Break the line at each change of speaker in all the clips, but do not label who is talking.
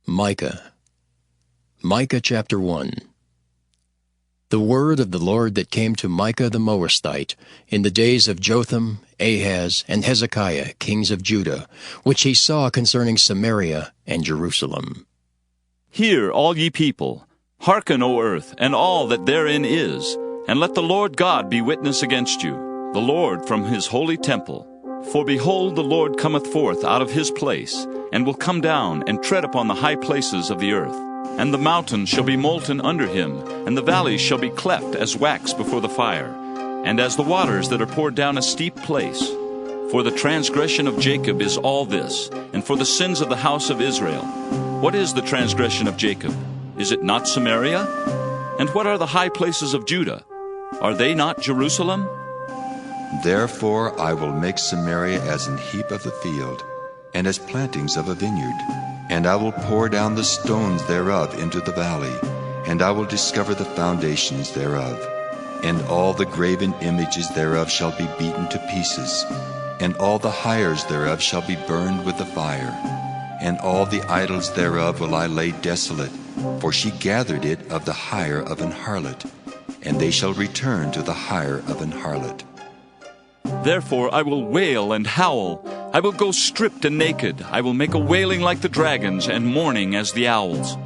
Micah. Micah chapter 1. The word of the Lord that came to Micah the Moabite in the days of Jotham, Ahaz, and Hezekiah, kings of Judah, which he saw concerning Samaria and Jerusalem.
Hear, all ye people, hearken, O earth, and all that therein is, and let the Lord God be witness against you, the Lord from his holy temple. For behold, the Lord cometh forth out of his place, and will come down and tread upon the high places of the earth. And the mountains shall be molten under him, and the valleys shall be cleft as wax before the fire, and as the waters that are poured down a steep place. For the transgression of Jacob is all this, and for the sins of the house of Israel. What is the transgression of Jacob? Is it not Samaria? And what are the high places of Judah? Are they not Jerusalem?
Therefore I will make Samaria as an heap of the field, and as plantings of a vineyard. And I will pour down the stones thereof into the valley, and I will discover the foundations thereof. And all the graven images thereof shall be beaten to pieces, and all the hires thereof shall be burned with the fire. And all the idols thereof will I lay desolate, for she gathered it of the hire of an harlot, and they shall return to the hire of an harlot.
Therefore I will wail and howl. I will go stripped and naked. I will make a wailing like the dragons, and mourning as the owls.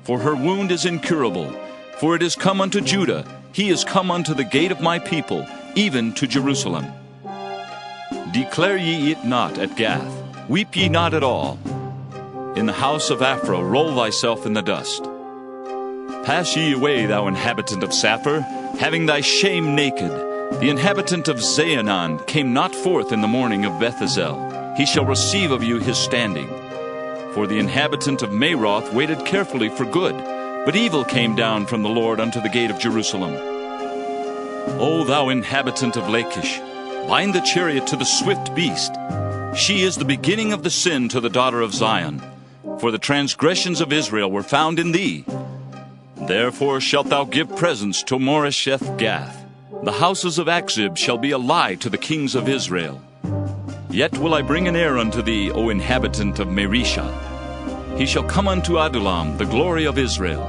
For her wound is incurable. For it is come unto Judah. He is come unto the gate of my people, even to Jerusalem. Declare ye it not at Gath. Weep ye not at all. In the house of Aphrah roll thyself in the dust. Pass ye away, thou inhabitant of Saphir, having thy shame naked. The inhabitant of Zaanan came not forth in the morning of Bethesel. He shall receive of you his standing. For the inhabitant of Maroth waited carefully for good, but evil came down from the Lord unto the gate of Jerusalem. O thou inhabitant of Lachish, bind the chariot to the swift beast. She is the beginning of the sin to the daughter of Zion, for the transgressions of Israel were found in thee. Therefore shalt thou give presents to Moresheth Gath. The houses of Achzib shall be a lie to the kings of Israel. Yet will I bring an heir unto thee, O inhabitant of Mareshah. He shall come unto Adullam, the glory of Israel.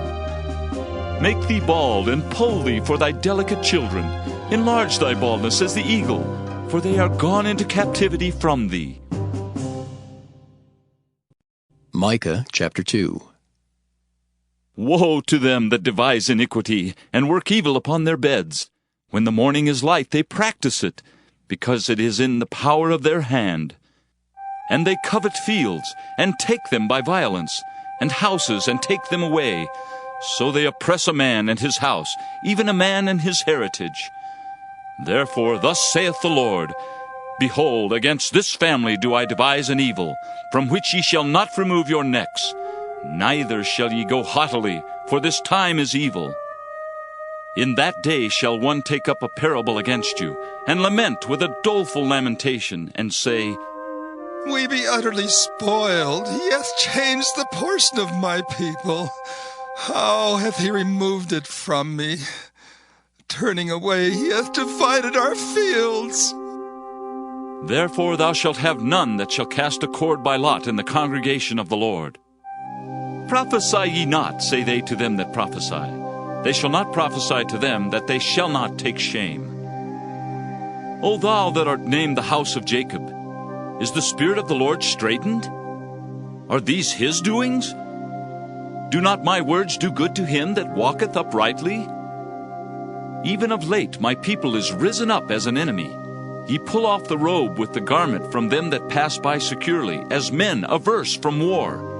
Make thee bald, and poll thee for thy delicate children. Enlarge thy baldness as the eagle, for they are gone into captivity from thee.
Micah chapter 2.
Woe to them that devise iniquity, and work evil upon their beds. When the morning is light, they practice it, because it is in the power of their hand. And they covet fields, and take them by violence, and houses, and take them away. So they oppress a man and his house, even a man and his heritage. Therefore thus saith the Lord, Behold, against this family do I devise an evil, from which ye shall not remove your necks, neither shall ye go haughtily, for this time is evil. In that day shall one take up a parable against you, and lament with a doleful lamentation, and say,
We be utterly spoiled. He hath changed the portion of my people. How hath he removed it from me? Turning away, he hath divided our fields.
Therefore thou shalt have none that shall cast a cord by lot in the congregation of the Lord. Prophesy ye not, say they to them that prophesy. They shall not prophesy to them, that they shall not take shame. O thou that art named the house of Jacob, is the Spirit of the Lord straitened? Are these his doings? Do not my words do good to him that walketh uprightly? Even of late my people is risen up as an enemy. Ye pull off the robe with the garment from them that pass by securely, as men averse from war.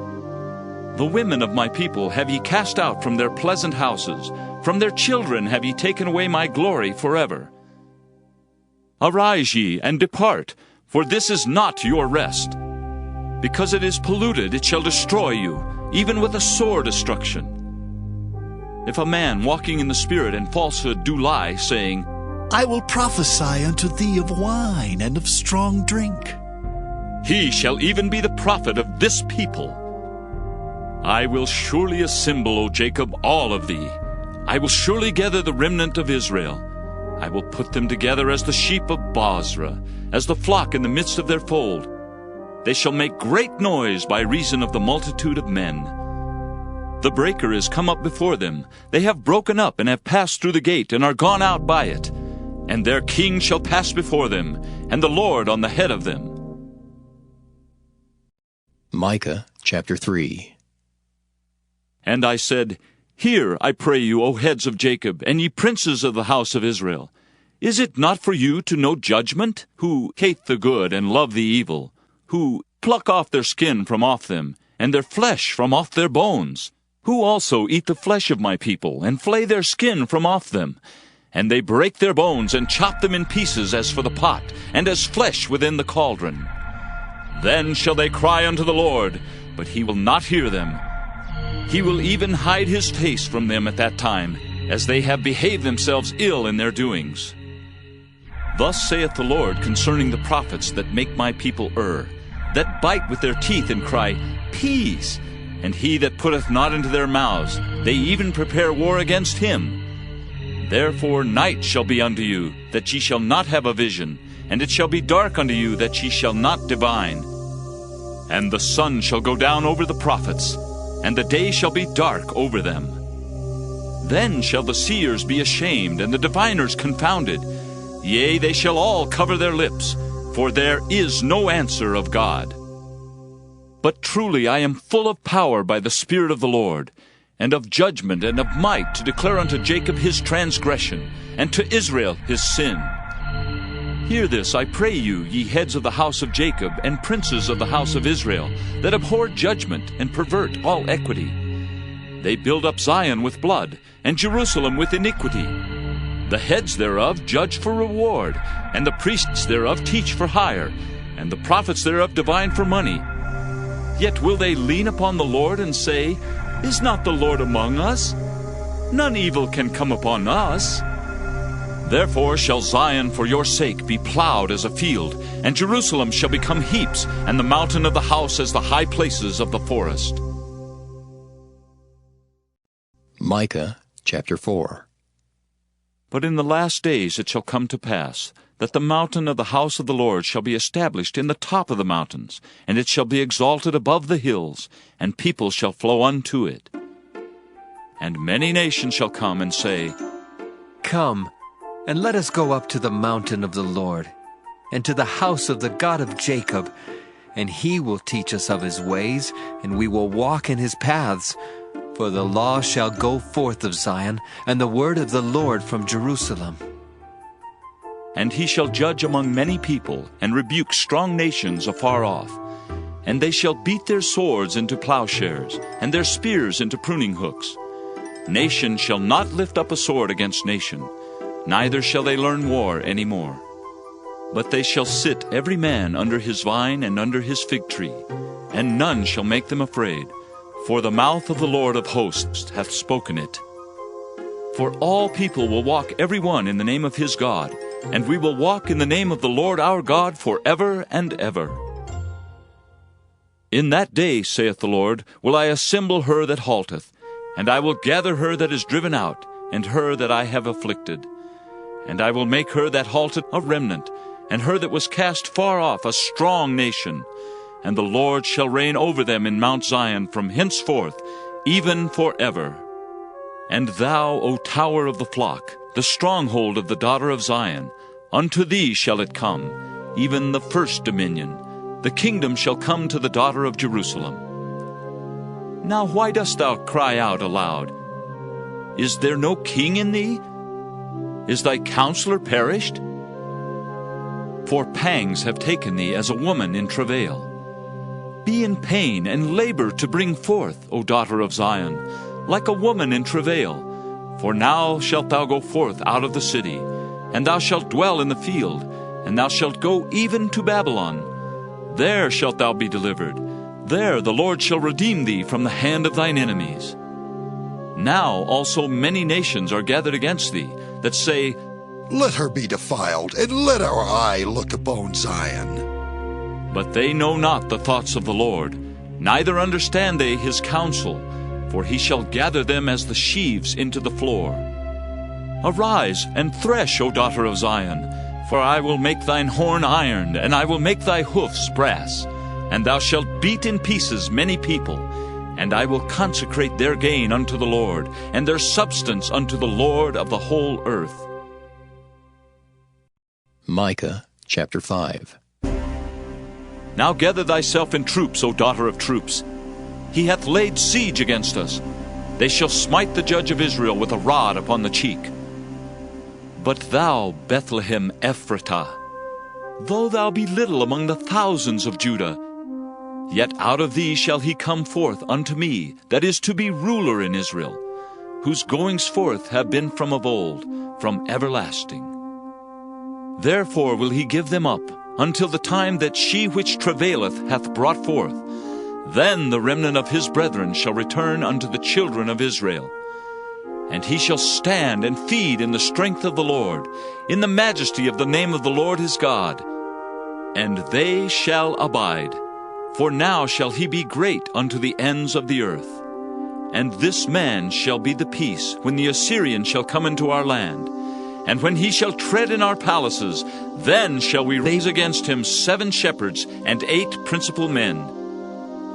The women of my people have ye cast out from their pleasant houses. From their children have ye taken away my glory forever. Arise ye, and depart, for this is not your rest. Because it is polluted, it shall destroy you, even with a sore destruction. If a man walking in the Spirit and falsehood do lie, saying,
I will prophesy unto thee of wine and of strong drink,
he shall even be the prophet of this people. I will surely assemble, O Jacob, all of thee. I will surely gather the remnant of Israel. I will put them together as the sheep of Bozrah, as the flock in the midst of their fold. They shall make great noise by reason of the multitude of men. The breaker is come up before them. They have broken up and have passed through the gate and are gone out by it. And their king shall pass before them, and the Lord on the head of them.
Micah chapter 3.
And I said, Hear, I pray you, O heads of Jacob, and ye princes of the house of Israel. Is it not for you to know judgment, who hate the good and love the evil, who pluck off their skin from off them, and their flesh from off their bones, who also eat the flesh of my people, and flay their skin from off them? And they break their bones, and chop them in pieces as for the pot, and as flesh within the cauldron. Then shall they cry unto the Lord, but he will not hear them. He will even hide his face from them at that time, as they have behaved themselves ill in their doings. Thus saith the Lord concerning the prophets that make my people err, that bite with their teeth and cry, Peace! And he that putteth not into their mouths, they even prepare war against him. Therefore night shall be unto you, that ye shall not have a vision, and it shall be dark unto you, that ye shall not divine. And the sun shall go down over the prophets, and the day shall be dark over them. Then shall the seers be ashamed, and the diviners confounded. Yea, they shall all cover their lips, for there is no answer of God. But truly I am full of power by the Spirit of the Lord, and of judgment and of might, to declare unto Jacob his transgression, and to Israel his sin. Hear this, I pray you, ye heads of the house of Jacob, and princes of the house of Israel, that abhor judgment, and pervert all equity. They build up Zion with blood, and Jerusalem with iniquity. The heads thereof judge for reward, and the priests thereof teach for hire, and the prophets thereof divine for money. Yet will they lean upon the Lord and say, Is not the Lord among us? None evil can come upon us. Therefore shall Zion for your sake be plowed as a field, and Jerusalem shall become heaps, and the mountain of the house as the high places of the forest.
Micah chapter 4.
But in the last days it shall come to pass, that the mountain of the house of the Lord shall be established in the top of the mountains, and it shall be exalted above the hills, and people shall flow unto it. And many nations shall come and say,
Come, and let us go up to the mountain of the Lord, and to the house of the God of Jacob, and he will teach us of his ways, and we will walk in his paths. For the law shall go forth of Zion, and the word of the Lord from Jerusalem.
And he shall judge among many people, and rebuke strong nations afar off. And they shall beat their swords into plowshares, and their spears into pruning hooks. Nation shall not lift up a sword against nation, neither shall they learn war any more. But they shall sit every man under his vine and under his fig tree, and none shall make them afraid, for the mouth of the Lord of hosts hath spoken it. For all people will walk every one in the name of his God, and we will walk in the name of the Lord our God forever and ever. In that day, saith the Lord, will I assemble her that halteth, and I will gather her that is driven out, and her that I have afflicted. And I will make her that halted a remnant, and her that was cast far off a strong nation. And the Lord shall reign over them in Mount Zion from henceforth, even forever. And thou, O tower of the flock, the stronghold of the daughter of Zion, unto thee shall it come, even the first dominion. The kingdom shall come to the daughter of Jerusalem. Now why dost thou cry out aloud? Is there no king in thee? Is thy counselor perished? For pangs have taken thee as a woman in travail. Be in pain and labor to bring forth, O daughter of Zion, like a woman in travail. For now shalt thou go forth out of the city, and thou shalt dwell in the field, and thou shalt go even to Babylon. There shalt thou be delivered. There the Lord shall redeem thee from the hand of thine enemies. Now also many nations are gathered against thee, that say,
Let her be defiled, and let our eye look upon Zion.
But they know not the thoughts of the Lord, neither understand they his counsel, for he shall gather them as the sheaves into the floor. Arise and thresh, O daughter of Zion, for I will make thine horn iron, and I will make thy hoofs brass. And thou shalt beat in pieces many people, And I will consecrate their gain unto the Lord, and their substance unto the Lord of the whole earth.
Micah chapter 5.
Now gather thyself in troops, O daughter of troops. He hath laid siege against us. They shall smite the judge of Israel with a rod upon the cheek. But thou, Bethlehem Ephratah, though thou be little among the thousands of Judah, yet out of thee shall he come forth unto me, that is to be ruler in Israel, whose goings forth have been from of old, from everlasting. Therefore will he give them up, until the time that she which travaileth hath brought forth. Then the remnant of his brethren shall return unto the children of Israel. And he shall stand and feed in the strength of the Lord, in the majesty of the name of the Lord his God. And they shall abide, for now shall he be great unto the ends of the earth. And this man shall be the peace, when the Assyrian shall come into our land. And when he shall tread in our palaces, then shall we raise against him 7 shepherds and 8 principal men.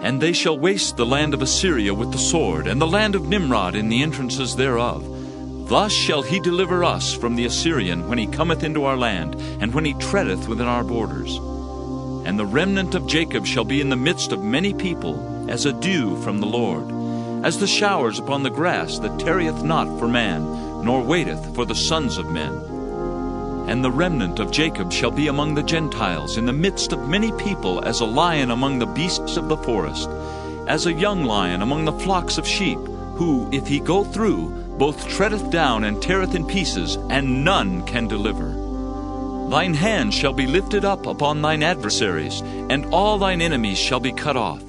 And they shall waste the land of Assyria with the sword, and the land of Nimrod in the entrances thereof. Thus shall he deliver us from the Assyrian when he cometh into our land, and when he treadeth within our borders. And the remnant of Jacob shall be in the midst of many people, as a dew from the Lord, as the showers upon the grass that tarrieth not for man, nor waiteth for the sons of men. And the remnant of Jacob shall be among the Gentiles, in the midst of many people, as a lion among the beasts of the forest, as a young lion among the flocks of sheep, who, if he go through, both treadeth down and teareth in pieces, and none can deliver. Thine hand shall be lifted up upon thine adversaries, and all thine enemies shall be cut off.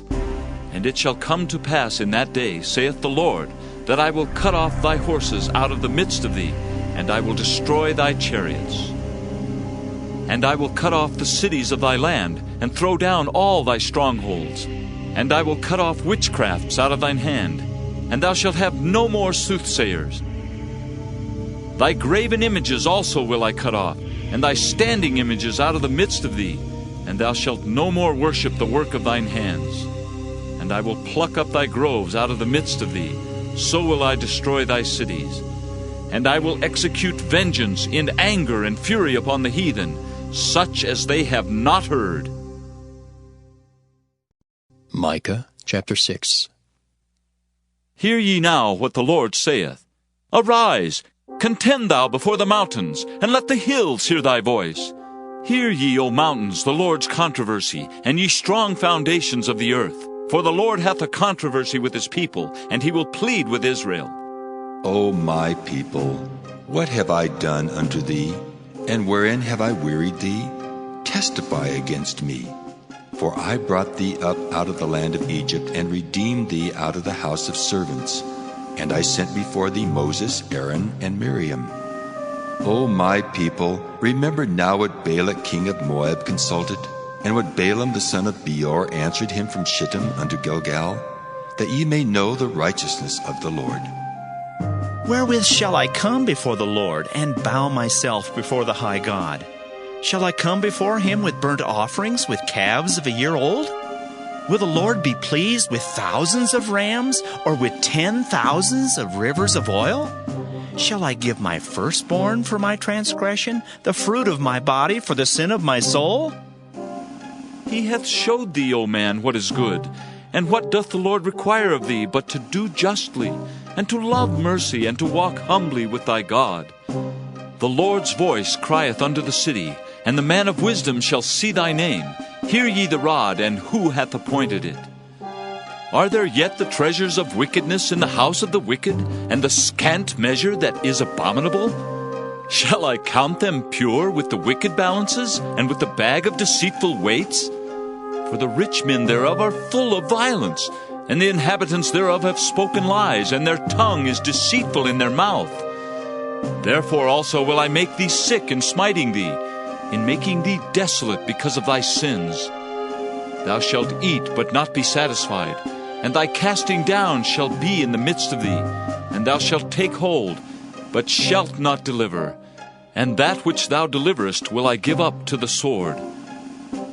And it shall come to pass in that day, saith the Lord, that I will cut off thy horses out of the midst of thee, and I will destroy thy chariots. And I will cut off the cities of thy land, and throw down all thy strongholds. And I will cut off witchcrafts out of thine hand, and thou shalt have no more soothsayers. Thy graven images also will I cut off, and thy standing images out of the midst of thee, and thou shalt no more worship the work of thine hands. And I will pluck up thy groves out of the midst of thee, so will I destroy thy cities. And I will execute vengeance in anger and fury upon the heathen, such as they have not heard.
Micah chapter 6.
Hear ye now what the Lord saith. Arise, contend thou before the mountains, and let the hills hear thy voice. Hear ye, O mountains, the Lord's controversy, and ye strong foundations of the earth. For the Lord hath a controversy with his people, and he will plead with Israel.
O my people, what have I done unto thee? And wherein have I wearied thee? Testify against me. For I brought thee up out of the land of Egypt, and redeemed thee out of the house of servants. And I sent before thee Moses, Aaron, and Miriam. O my people, remember now what Balak king of Moab consulted, and what Balaam the son of Beor answered him from Shittim unto Gilgal, that ye may know the righteousness of the Lord.
Wherewith shall I come before the Lord, and bow myself before the high God? Shall I come before him with burnt offerings, with calves of a year old? Will the Lord be pleased with thousands of rams, or with 10,000s of rivers of oil? Shall I give my firstborn for my transgression, the fruit of my body for the sin of my soul?
He hath showed thee, O man, what is good. And what doth the Lord require of thee, but to do justly, and to love mercy, and to walk humbly with thy God? The Lord's voice crieth unto the city, and the man of wisdom shall see thy name. Hear ye the rod, and who hath appointed it? Are there yet the treasures of wickedness in the house of the wicked, and the scant measure that is abominable? Shall I count them pure with the wicked balances, and with the bag of deceitful weights? For the rich men thereof are full of violence, and the inhabitants thereof have spoken lies, and their tongue is deceitful in their mouth. Therefore also will I make thee sick in smiting thee, in making thee desolate because of thy sins. Thou shalt eat, but not be satisfied, and thy casting down shall be in the midst of thee, and thou shalt take hold, but shalt not deliver. And that which thou deliverest will I give up to the sword.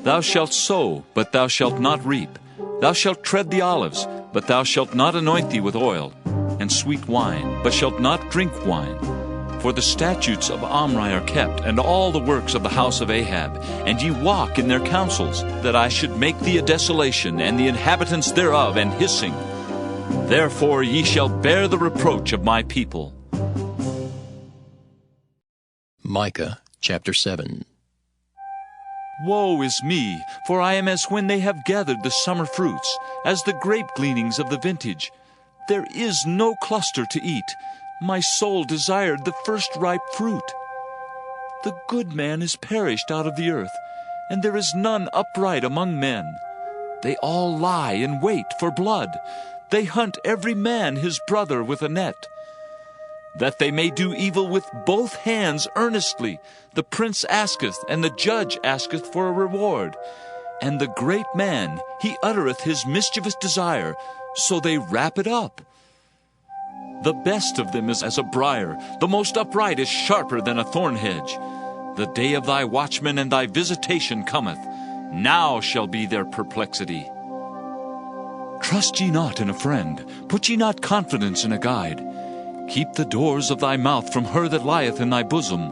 Thou shalt sow, but thou shalt not reap. Thou shalt tread the olives, But thou shalt not anoint thee with oil, and sweet wine, but shalt not drink wine. For the statutes of Omri are kept, and all the works of the house of Ahab, and ye walk in their counsels, that I should make thee a desolation, and the inhabitants thereof an hissing. Therefore ye shall bear the reproach of my people.
Micah chapter 7.
Woe is me, for I am as when they have gathered the summer fruits, as the grape gleanings of the vintage. There is no cluster to eat. My soul desired the first ripe fruit. The good man is perished out of the earth, and there is none upright among men. They all lie in wait for blood. They hunt every man his brother with a net. That they may do evil with both hands earnestly, the prince asketh, and the judge asketh for a reward. And the great man, he uttereth his mischievous desire, so they wrap it up. The best of them is as a briar, the most upright is sharper than a thorn hedge. The day of thy watchman and thy visitation cometh. Now shall be their perplexity. Trust ye not in a friend, put ye not confidence in a guide. Keep the doors of thy mouth from her that lieth in thy bosom.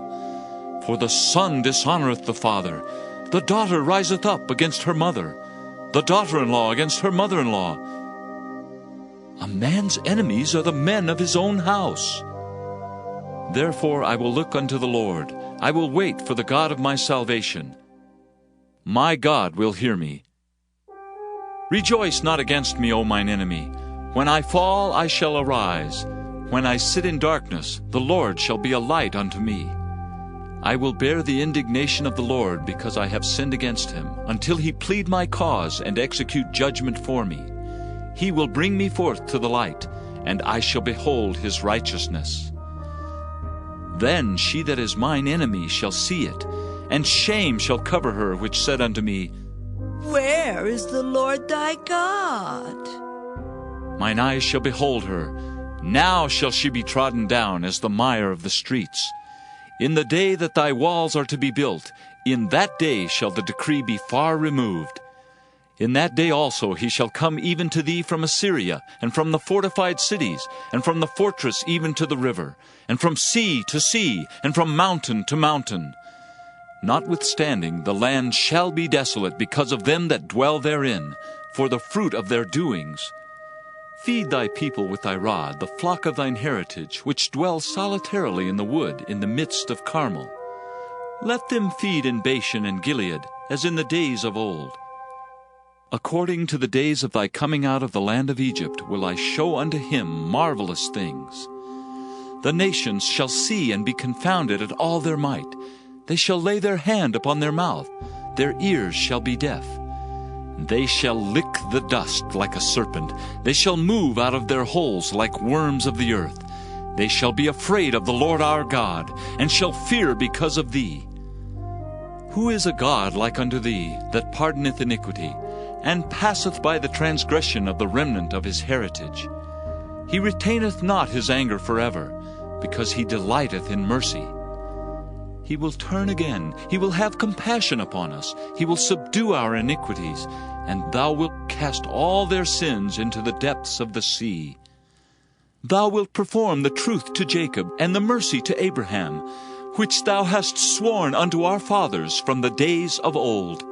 For the son dishonoureth the father, the daughter riseth up against her mother, the daughter-in-law against her mother-in-law. A man's enemies are the men of his own house. Therefore I will look unto the Lord, I will wait for the God of my salvation. My God will hear me. Rejoice not against me, O mine enemy. When I fall, I shall arise. When I sit in darkness, the Lord shall be a light unto me. I will bear the indignation of the Lord, because I have sinned against him, until he plead my cause and execute judgment for me. He will bring me forth to the light, and I shall behold his righteousness. Then she that is mine enemy shall see it, and shame shall cover her which said unto me,
Where is the Lord thy God?
Mine eyes shall behold her. Now shall she be trodden down as the mire of the streets. In the day that thy walls are to be built, in that day shall the decree be far removed. In that day also he shall come even to thee from Assyria, and from the fortified cities, and from the fortress even to the river, and from sea to sea, and from mountain to mountain. Notwithstanding, the land shall be desolate because of them that dwell therein, for the fruit of their doings. Feed thy people with thy rod, the flock of thine heritage, which dwell solitarily in the wood, in the midst of Carmel. Let them feed in Bashan and Gilead, as in the days of old. According to the days of thy coming out of the land of Egypt will I show unto him marvelous things. The nations shall see and be confounded at all their might. They shall lay their hand upon their mouth, their ears shall be deaf. They shall lick the dust like a serpent. They shall move out of their holes like worms of the earth. They shall be afraid of the Lord our God, and shall fear because of thee. Who is a God like unto thee, that pardoneth iniquity, and passeth by the transgression of the remnant of his heritage? He retaineth not his anger forever, because he delighteth in mercy. He will turn again, he will have compassion upon us, he will subdue our iniquities, and thou wilt cast all their sins into the depths of the sea. Thou wilt perform the truth to Jacob, and the mercy to Abraham, which thou hast sworn unto our fathers from the days of old,